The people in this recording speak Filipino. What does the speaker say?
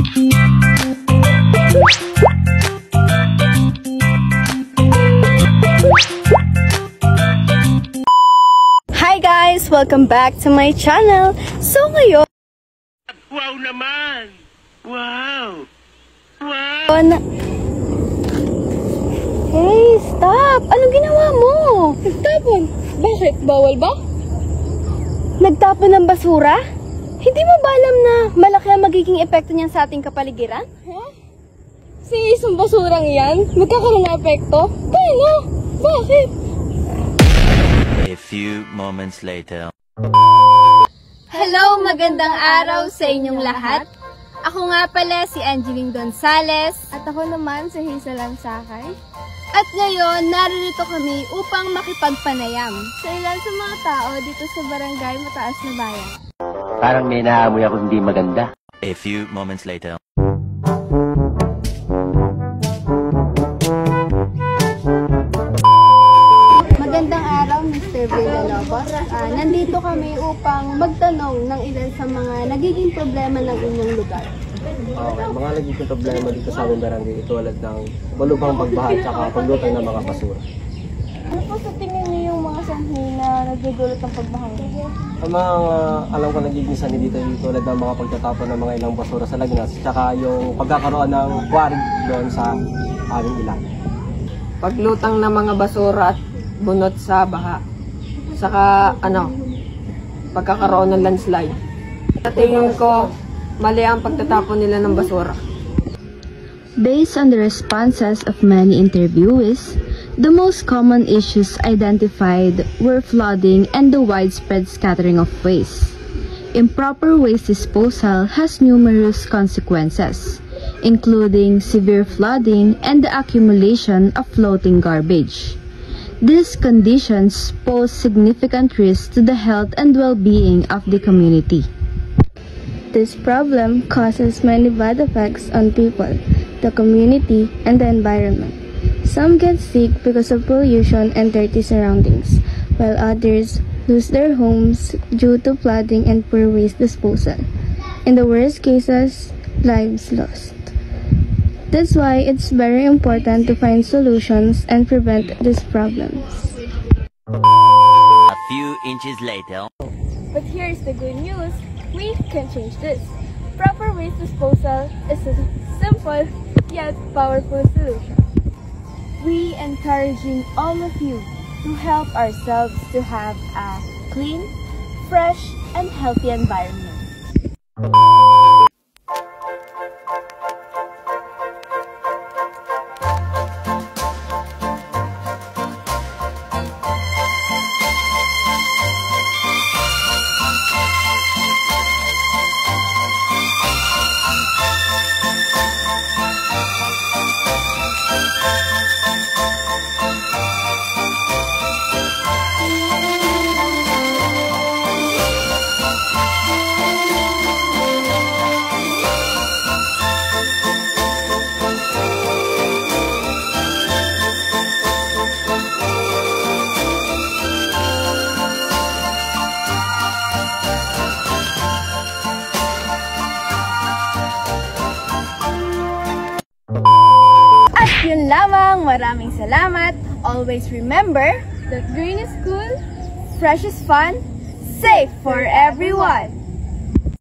Hi guys! Welcome back to my channel! So ngayon... Wow naman! Wow! Wow! Hey, stop! Anong ginawa mo? Nagtapon. Bakit? Bawal ba? Nagtapon ng basura? Hindi mo ba alam na malaki ang magiging epekto niyan sa ating kapaligiran? Huh? Si isang basurang yan? Magkakaroon ng epekto? Paano? Bakit? A few moments later. Hello! Magandang araw sa inyong lahat. Ako nga pala si Angeline Gonzales. At ako naman si Hazel Ansakay. At ngayon, narito kami upang makipagpanayam Sa ilan sa mga tao dito sa Barangay Mataas na Bayan. Parang may naamoy ako hindi maganda. A few moments later. Magandang araw, Mr. Villalobos. Nandito kami upang magtanong ng ilan sa mga nagiging problema ng inyong lugar. Mga nagiging problema dito sa aming barangay, tulad ng malubhang pagbaha at saka paglutang ng mga basura. Ano po sa tingin niyo yung mga sanhi na nagdudulot ng pagbaha? Ang mga alam ko nagiging sanhi dito ay tulad ng mga pagtatapon ng mga ilang basura sa lagnas at saka yung pagkakaroon ng quarry doon sa aming ilang. Paglutang ng mga basura at bunot sa baha. Saka pagkakaroon ng landslide. Sa tingin ko, mali ang pagtatapon nila ng basura. Based on the responses of many interviewees, the most common issues identified were flooding and the widespread scattering of waste. Improper waste disposal has numerous consequences, including severe flooding and the accumulation of floating garbage. These conditions pose significant risks to the health and well-being of the community. This problem causes many bad effects on people, the community, and the environment. Some get sick because of pollution and dirty surroundings, while others lose their homes due to flooding and poor waste disposal. In the worst cases, lives lost. That's why it's very important to find solutions and prevent these problems. A few inches later. But here's the good news. We can change this. Proper waste disposal is a simple yet powerful solution. We encouraging all of you to help ourselves to have a clean, fresh, and healthy environment. Yun lamang, maraming salamat. Always remember That green is cool, fresh is fun, safe for everyone.